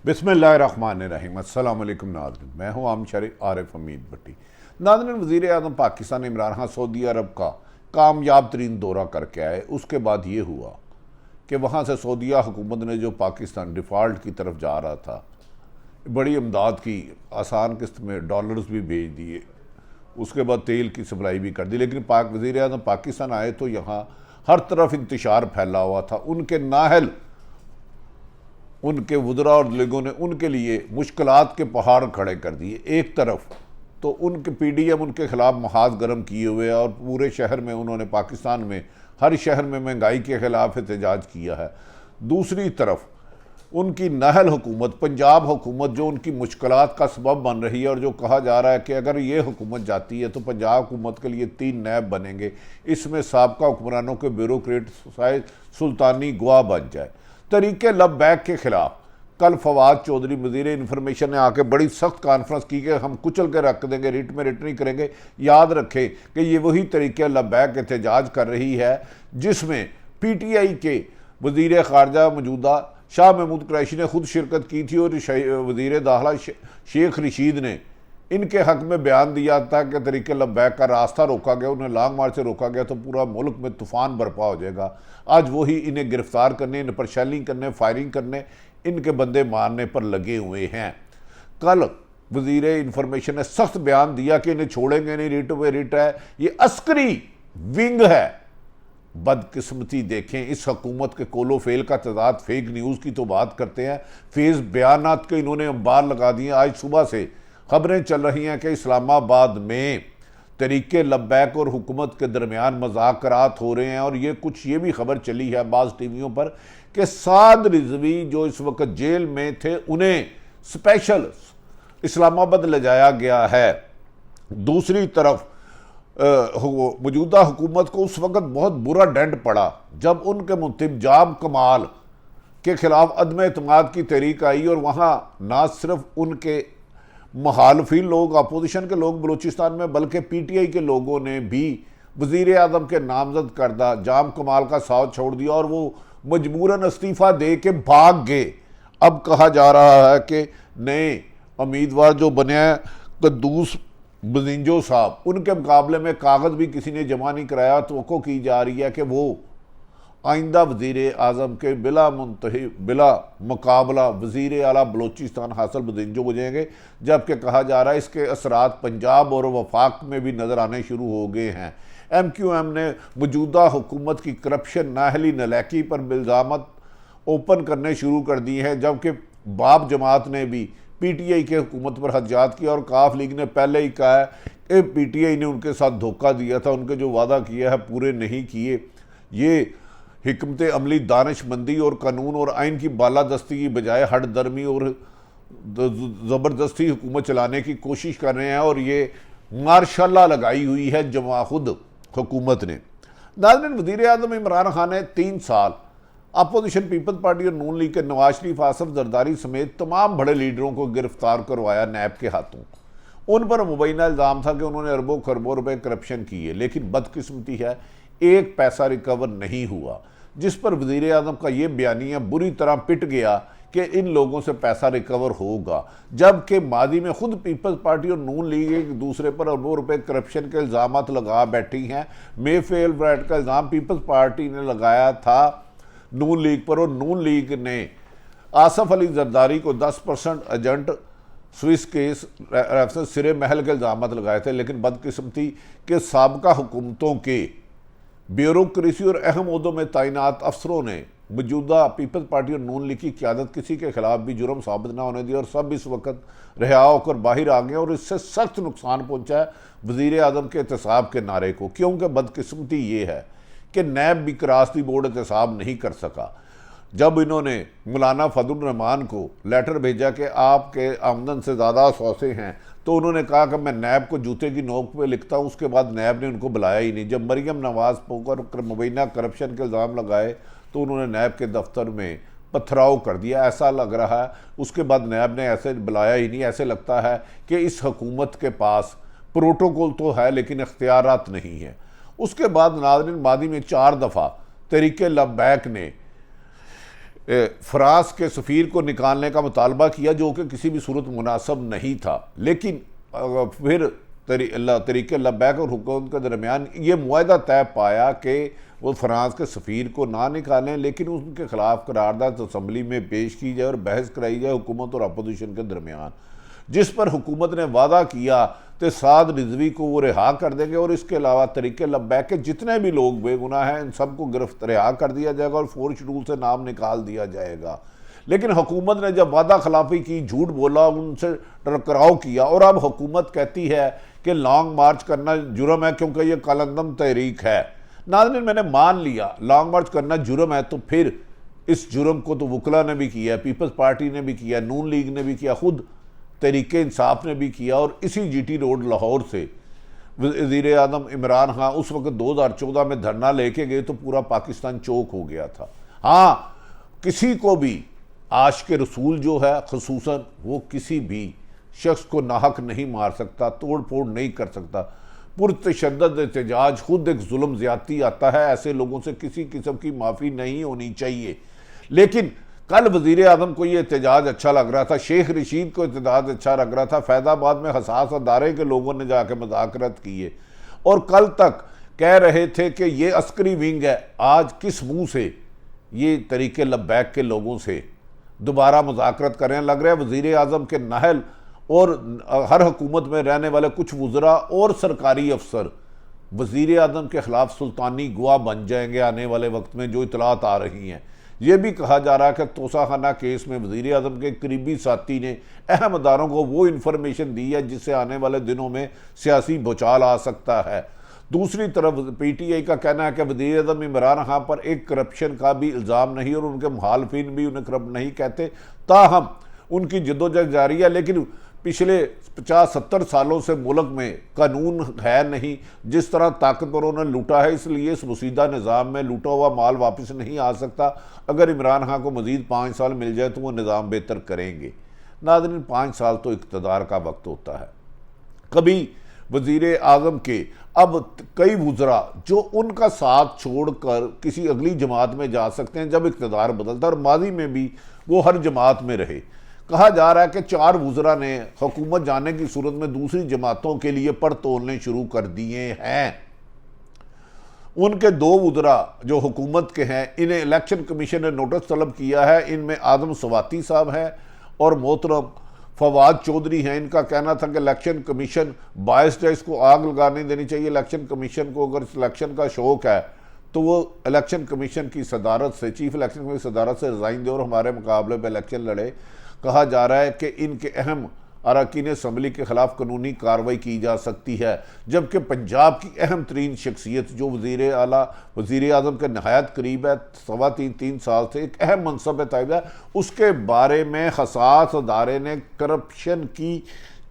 बिस्मिल्लाहिर्रहमानिर्रहीम। अस्सलाम वालेकुम नाज़रीन, मैं हूँ आम शरीफ आरिफ हमीद भट्टी। नाज़रीन, वज़ीर आज़म पाकिस्तान इमरान खान सऊदी अरब का कामयाब तरीन दौरा करके आए। उसके बाद ये हुआ कि वहाँ से सऊदीया हुकूमत ने जो पाकिस्तान डिफ़ॉल्ट की तरफ जा रहा था, बड़ी इमदाद की, आसान किस्त में डॉलर्स भी भेज दिए, उसके बाद तेल की सप्लाई भी कर दी। लेकिन वज़ीर आज़म पाकिस्तान आए तो यहाँ हर तरफ इंतशार फैला हुआ था। उनके नाहल, उनके वज़रा और लोगों ने उनके लिए मुश्किलात के पहाड़ खड़े कर दिए। एक तरफ तो उनके PDM उनके ख़िलाफ़ महाज गर्म किए हुए और पूरे शहर में उन्होंने, पाकिस्तान में हर शहर में महंगाई के ख़िलाफ़ एहतजाज किया है। दूसरी तरफ उनकी नाहल हुकूमत, पंजाब हुकूमत, जो उनकी मुश्किलात का सबब बन रही है और जो कहा जा रहा है कि अगर ये हुकूमत जाती है तो पंजाब हुकूमत के लिए 3 नैब बनेंगे, इसमें साबका हुक्मरानों के ब्यूरोक्रेट सुल्तानी गवाह बन जाए। तरीके लबैक के ख़िलाफ़ कल फवाद चौधरी वज़ीर इंफॉर्मेशन ने आके बड़ी सख्त कॉन्फ्रेंस की कि हम कुचल के रख देंगे, रिट में रिट नहीं करेंगे। याद रखें कि ये वही तरीके लबैक एहतजाज कर रही है जिसमें PTI के वज़ीर ख़ारजा मौजूदा शाह महमूद कुरैशी ने खुद शिरकत की थी और वज़ीर दाखिला शेख रशीद ने इनके हक़ में बयान दिया था कि तरीके लबैक का रास्ता रोका गया, उन्हें लॉन्ग मार्च से रोका गया तो पूरा मुल्क में तूफ़ान बरपा हो जाएगा। आज वही इन्हें गिरफ्तार करने, इन पर शेलिंग करने, फायरिंग करने, इनके बंदे मारने पर लगे हुए हैं। कल वज़ीर इंफॉर्मेशन ने सख्त बयान दिया कि इन्हें छोड़ेंगे नहीं, रिट पे रिट है, ये अस्करी विंग है। बदकिस्मती देखें, इस हुकूमत के कोलो फेल का तजाद। फेक न्यूज़ की तो बात करते हैं, फेस बयानात के इन्होंने अंबार लगा दिए। आज सुबह से खबरें चल रही हैं कि इस्लामाबाद में तरीके लबैक और हुकूमत के दरमियान मज़ाकरात हो रहे हैं। और ये भी खबर चली है बाज़ टीवियों पर कि साद रिजवी जो इस वक्त जेल में थे, उन्हें स्पेशल इस्लामाबाद ले जाया गया है। दूसरी तरफ मौजूदा हुकूमत को उस वक्त बहुत बुरा डेंट पड़ा जब उनके मुंतब जाब कमाल के ख़िलाफ़ अदम एतमाद की तहरीक आई और वहाँ ना सिर्फ उनके मुखालफिन लोग, अपोजिशन के लोग बलूचिस्तान में, बल्कि PTI के लोगों ने भी वज़ीर आज़म के नामजद करदा जाम कमाल का साथ छोड़ दिया और वो मजबूरन इस्तीफ़ा दे के भाग गए। अब कहा जा रहा है कि नए उम्मीदवार जो बने हैं कद्दूस बजिंजो साहब, उनके मुकाबले में कागज़ भी किसी ने जमा नहीं कराया। तो की जा रही है कि वो आइंदा वज़ीर आज़म के बिला मुकाबला वज़ीर आला बलूचिस्तान हासिल बजिंजो हो जाएंगे। जबकि कहा जा रहा है इसके असरात पंजाब और वफाक में भी नज़र आने शुरू हो गए हैं। MQM ने मौजूदा हुकूमत की करप्शन, नाहली, नलैकी पर इल्ज़ामत ओपन करने शुरू कर दिए हैं, जबकि बाप जमात ने भी PTI के हुकूमत पर हजात किया और काफ लीग ने पहले ही कहा है कि PTI ने उनके साथ धोखा दिया था, उनके जो वादा किया है पूरे नहीं किए। ये हिकमत अमली, दानिशमंदी और कानून और आइन की बालादस्ती की बजाय हट दर्मी और ज़बरदस्ती हुकूमत चलाने की कोशिश कर रहे हैं और ये मार्शाल्लाह लगाई हुई है जमाखुद हुकूमत ने। नाज़रीन, वज़ीर आज़म इमरान खान ने 3 साल अपोजिशन पीपल्स पार्टी और नून लीग के नवाज शरीफ, आसफ जरदारी समेत तमाम बड़े लीडरों को गिरफ्तार करवाया नैब के हाथों। उन पर मुबैना इल्ज़ाम था कि उन्होंने अरबों खरबों रुपए करप्शन किए, लेकिन बदकिस्मती है एक पैसा रिकवर नहीं हुआ, जिस पर वज़ीर आज़म का ये बयानिया बुरी तरह पिट गया कि इन लोगों से पैसा रिकवर होगा। जबकि माजी में खुद पीपल्स पार्टी और नून लीग एक दूसरे पर अरबों रुपए करप्शन के इल्ज़ाम लगा बैठी हैं। मेफेल ब्रांड का इल्ज़ाम पीपल्स पार्टी ने लगाया था नून लीग पर और नून लीग ने आसफ अली जरदारी को 10% एजेंट स्विस केस रेफरेंस सिरे महल के इल्ज़ाम लगाए थे। लेकिन बदकिस्मती के साबका हुकूमतों के ब्यूरोक्रेसी और अहम ओहदों में तैनात अफसरों ने मौजूदा पीपल्स पार्टी और नून लीग की क़यादत किसी के खिलाफ भी जुर्म साबित ना होने दी और सब इस वक्त रिहा होकर बाहर आ गए और इससे सख्त नुकसान पहुँचा है वज़ीर आज़म के एहतसाब के नारे को। क्योंकि बदकिस्मती ये है कि नैब भी करास्ती बोर्ड एहतसाब नहीं कर सका। जब इन्होंने मौलाना फजलुर रहमान को लेटर भेजा कि आपके आमदन से ज़्यादा सौसे हैं, तो उन्होंने कहा कि मैं नैब को जूते की नोक पे लिखता हूँ। उसके बाद नैब ने उनको बुलाया ही नहीं। जब मरियम नवाज़ पर मुबैना करप्शन के इल्ज़ाम लगाए तो उन्होंने नैब के दफ्तर में पथराव कर दिया, ऐसा लग रहा है। उसके बाद नैब ने ऐसे बुलाया ही नहीं। ऐसे लगता है कि इस हुकूमत के पास प्रोटोकॉल तो है लेकिन इख्तियारात नहीं है। उसके बाद नाज़रीन, मादी में 4 दफ़ा तरीके लबैक ने फ्रांस के सफ़ीर को निकालने का मुतालबा किया, जो कि किसी भी सूरत मुनासब नहीं था। लेकिन फिर तरीके लब्बैक और हुकूमत के दरमियान ये मुआहदा तय पाया कि वो फ्रांस के सफ़ीर को ना निकालें, लेकिन उनके खिलाफ करारदाद असम्बली में पेश की जाए और बहस कराई जाए हुकूमत और अपोजिशन के दरमियान, जिस पर हुकूमत ने वादा किया कि साद रिजवी को वो रिहा कर देंगे और इसके अलावा तरीके लब्बैक के जितने भी लोग बेगुनाह हैं इन सबको गिरफ्त रिहा कर दिया जाएगा और 4 शेड्यूल से नाम निकाल दिया जाएगा। लेकिन हुकूमत ने जब वादा खिलाफी की, झूठ बोला, उनसे टकराव किया, और अब हुकूमत कहती है कि लॉन्ग मार्च करना जुर्म है क्योंकि ये कलंदम तहरीक है। नाज़रीन, मैंने मान लिया लॉन्ग मार्च करना जुर्म है, तो फिर इस जुर्म को तो वकला ने भी किया, पीपल्स पार्टी ने भी किया, नून लीग ने भी किया, खुद तहरीके इंसाफ ने भी किया, और इसी जीटी रोड लाहौर से वज़ीर आज़म इमरान खान उस वक्त 2014 में धरना लेके गए तो पूरा पाकिस्तान चौक हो गया था। हाँ, किसी को भी आशिक़ रसूल जो है ख़ुसूसन, वो किसी भी शख्स को नाहक नहीं मार सकता, तोड़ फोड़ नहीं कर सकता। पुरतशद्दद एहतजाज खुद एक जुल्म ज़्यादती आता है, ऐसे लोगों से किसी किस्म की माफ़ी नहीं होनी चाहिए। लेकिन कल वज़ीर आज़म को ये एहतजाज अच्छा लग रहा था, शेख रशीद को एहतजाज अच्छा लग रहा था, फैज़ाबाद में हसास अदारे के लोगों ने जाके मुज़ाकरत किए और कल तक कह रहे थे कि ये अस्करी विंग है। आज किस मुँह से ये तरीके लब्बैक के लोगों से दोबारा मुज़ाकरत करें? लग रहा है वज़ीर आज़म के नाहल और हर हुकूमत में रहने वाले कुछ वज़रा और सरकारी अफसर वज़ीर आज़म के ख़िलाफ़ सुल्तानी गवाह बन जाएंगे आने वाले वक्त में, जो इतलात आ रही हैं। यह भी कहा जा रहा है कि तोसाखाना केस में वज़ीर आज़म के करीबी साथी ने अहम अदारों को वो इन्फॉर्मेशन दी है जिससे आने वाले दिनों में सियासी भूचाल आ सकता है। दूसरी तरफ PTI का कहना है कि वज़ीर आज़म इमरान खान पर एक करप्शन का भी इल्ज़ाम नहीं और उनके मुखालिफिन भी उन्हें करप्ट नहीं कहते, ताहम उनकी जद्दोजहद जारी है। लेकिन पिछले 50-70 सालों से मुल्क में कानून है नहीं, जिस तरह ताकतवरों ने लूटा है, इसलिए इस मुसीदा निज़ाम में लूटा हुआ माल वापस नहीं आ सकता। अगर इमरान खान को मज़ीद 5 साल मिल जाए तो वो निज़ाम बेहतर करेंगे। नाज़रीन, 5 साल तो इक़्तिदार का वक्त होता है। कभी वज़ीर आज़म के अब कई वज़रा जो उनका साथ छोड़कर किसी अगली जमात में जा सकते हैं जब इक़्तिदार बदलता है, और माजी में भी वो हर जमात में रहे। कहा जा रहा है कि 4 वज़रा ने हुकूमत जाने की सूरत में दूसरी जमातों के लिए पर तोलने शुरू कर दिए हैं। उनके 2 वज़रा जो हुकूमत के हैं, इन्हें इलेक्शन कमीशन ने नोटिस तलब किया है। इनमें आदम स्वाति साहब हैं और मोहतरम फवाद चौधरी हैं। इनका कहना था कि इलेक्शन कमीशन बायस्ड है, इसको आग लगाने देनी चाहिए। इलेक्शन कमीशन को अगर इलेक्शन का शौक है तो वो इलेक्शन कमीशन की सदारत से, चीफ इलेक्शन कमीशन की सदारत से रिज़ाइन दे और हमारे मुकाबले में इलेक्शन लड़े। कहा जा रहा है कि इनके अहम अरकान असम्बली के खिलाफ कानूनी कार्रवाई की जा सकती है, जबकि पंजाब की अहम तरीन शख्सियत जो वज़ीर आज़म के नहायत करीब है, 3.25 साल से एक अहम मनसब है तायब है, उसके बारे में हसास अदारे ने करप्शन की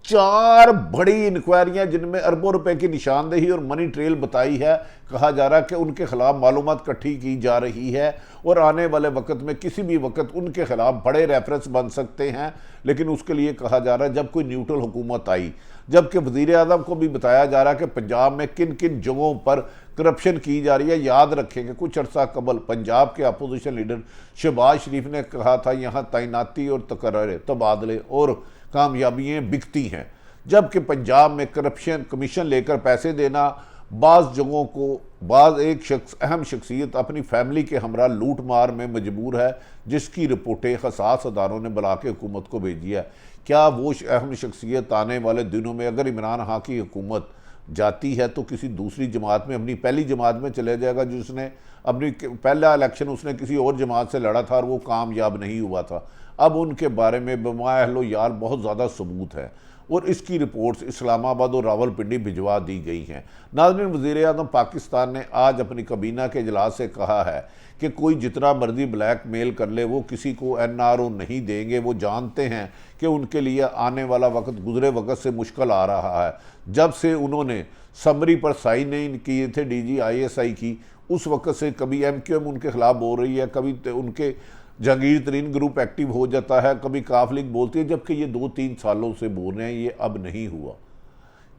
4 बड़ी इंक्वायरियाँ जिनमें अरबों रुपए की निशानदेही और मनी ट्रेल बताई है। कहा जा रहा है कि उनके खिलाफ मालूमात इकट्ठी की जा रही है और आने वाले वक्त में किसी भी वक्त उनके खिलाफ बड़े रेफरेंस बन सकते हैं। लेकिन उसके लिए कहा जा रहा है जब कोई न्यूट्रल हुकूमत आई, जबकि वज़ीर आज़म को भी बताया जा रहा है कि पंजाब में किन किन जगहों पर करप्शन की जा रही है। याद रखेंगे कुछ अर्सा कबल पंजाब के अपोजिशन लीडर शहबाज शरीफ ने कहा था यहाँ तैनाती और तबादले और कामयाबियाँ बिकती हैं, जबकि पंजाब में करप्शन कमीशन लेकर पैसे देना, बाज़ जगहों को एक शख्स अहम शख्सियत अपनी फैमिली के हमरा लूट मार में मजबूर है, जिसकी रिपोर्टें हसास अदारों ने बुला के हुकूमत को भेजी है। क्या वो अहम शख्सियत आने वाले दिनों में अगर इमरान खान की हुकूमत जाती है तो किसी दूसरी जमात में, अपनी पहली जमात में चले जाएगा जिसने अपनी पहला इलेक्शन उसने किसी और जमात से लड़ा था और वो कामयाब नहीं हुआ था। अब उनके बारे में बमाअहलो यार बहुत ज़्यादा सबूत है और इसकी रिपोर्ट्स इस्लामाबाद और रावलपिंडी भिजवा दी गई हैं। नाज़रीन, वज़ीर आज़म पाकिस्तान ने आज अपनी काबीना के इजलास से कहा है कि कोई जितना मर्जी ब्लैक मेल कर ले वो किसी को NRO नहीं देंगे। वो जानते हैं कि उनके लिए आने वाला वक्त गुजरे वक्त से मुश्किल आ रहा है। जब से उन्होंने समरी पर साइन नहीं किए थे DGISI की, उस वक्त से कभी MQM उनके खिलाफ बोल रही है, कभी उनके जहांगीर तरीन ग्रुप एक्टिव हो जाता है, कभी काफ लीग बोलती है, जबकि ये 2-3 सालों से बोल रहे हैं, ये अब नहीं हुआ।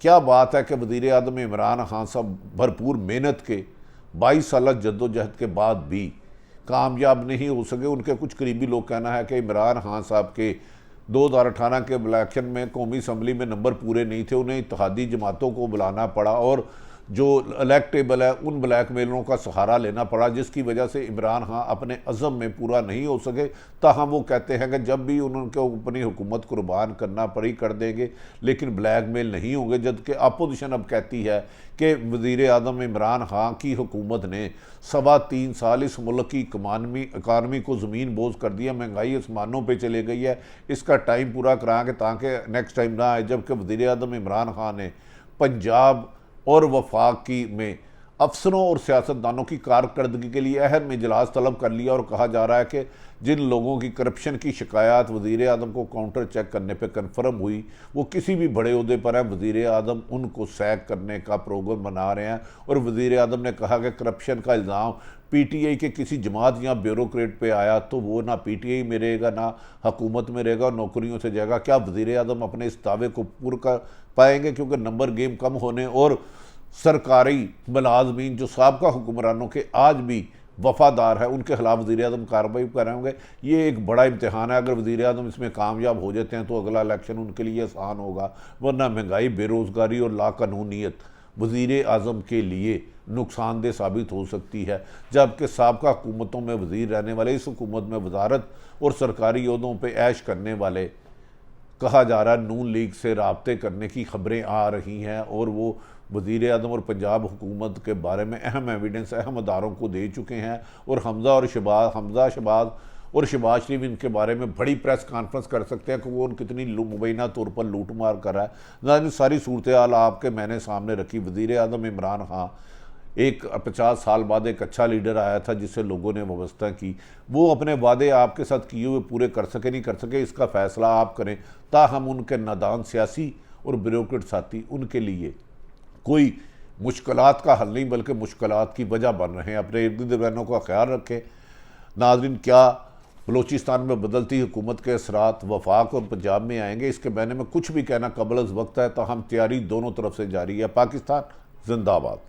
क्या बात है कि वज़ीर आज़म इमरान खान साहब भरपूर मेहनत के 22 साल जद्दोजहद के बाद भी कामयाब नहीं हो सके। उनके कुछ करीबी लोग कहना है कि इमरान खान साहब के 2018 के इलेक्शन में कौमी असम्बली में नंबर पूरे नहीं थे, उन्हें इत्तेहादी जमातों को बुलाना पड़ा और जो इलेक्टेबल है उन ब्लैकमेलरों का सहारा लेना पड़ा, जिसकी वजह से इमरान खान अपने अज़म में पूरा नहीं हो सके। ताहम वो कहते हैं कि जब भी उनको अपनी हुकूमत कुर्बान करना पड़ी कर देंगे, लेकिन ब्लैकमेल नहीं होंगे। जबकि अपोजिशन अब कहती है कि वज़ीर आज़म इमरान खान की हुकूमत ने 3.25 साल इस मुल्क की इकानमी को ज़मीन बोझ कर दिया, महंगाई आसमानों पर चले गई है। इसका टाइम पूरा कराएंगे ताकि नेक्स्ट टाइम ना आए। जबकि वज़ीर आज़म इमरान खान ने पंजाब और वफाकी में अफसरों और सियासतदानों की कारकर्दगी के लिए अहम इजलास तलब कर लिया और कहा जा रहा है कि जिन लोगों की करप्शन की शिकायत वज़ीर आज़म को काउंटर चेक करने पर कन्फर्म हुई, वो किसी भी बड़े ओहदे पर हैं, वज़ीर आज़म उनको सैक करने का प्रोग्राम बना रहे हैं। और वज़ीर आज़म ने कहा कि करप्शन का इल्ज़ाम PTI के किसी जमात या ब्यूरोक्रेट पे आया तो वो ना PTI में रहेगा ना हुकूमत में रहेगा और नौकरियों से जाएगा। क्या वज़ीर आज़म अपने इस दावे को पूरा कर पाएंगे? क्योंकि नंबर गेम कम होने और सरकारी मुलाजमीन जो साबका हुक्मरानों के आज भी वफादार है, उनके खिलाफ वज़ीर आज़म कार्रवाई करेंगे। ये एक बड़ा इम्तहान है। अगर वज़ीर आज़म इसमें कामयाब हो जाते हैं तो अगला इलेक्शन उनके लिए आसान होगा, वरना महंगाई, बेरोज़गारी और लाकानूनीत वज़ीर आज़म के लिए नुकसानदेह साबित हो सकती है। जबकि साबका हुकूमतों में वज़ीर रहने वाले इस हुकूमत में वजारत और सरकारी ओहदों पर ऐश करने वाले, कहा जा रहा है नून लीग से राब्ते करने की खबरें आ रही हैं और वो वज़ीर आज़म और पंजाब हुकूमत के बारे में अहम एविडेंस अहम अदारों को दे चुके हैं। और हमज़ा शहबाज और शहबाज शरीफ इनके बारे में बड़ी प्रेस कॉन्फ्रेंस कर सकते हैं कि वो कितनी मुबैना तौर पर लूट मार कर रहा है। ना सारी सूरत हाल आपके मैंने सामने रखी। वज़ीर आज़म इमरान खान एक 50 साल बाद एक अच्छा लीडर आया था जिससे लोगों ने वाबस्ता की। वो अपने वादे आपके साथ किए हुए पूरे कर सके नहीं कर सके, इसका फ़ैसला आप करें। ताहम उनके नादान सियासी और ब्यूरोक्रेट साथी उनके लिए कोई मुश्किलात का हल नहीं बल्कि मुश्किलात की वजह बन रहे हैं। अपने इर्द गिर्द बहनों का ख्याल रखें। नाज़रीन, क्या बलूचिस्तान में बदलती हुकूमत के असरात वफाक और पंजाब में आएंगे? इसके बारे में कुछ भी कहना कबल अज़ वक्त है, तो हम तैयारी दोनों तरफ से जारी है। पाकिस्तान जिंदाबाद।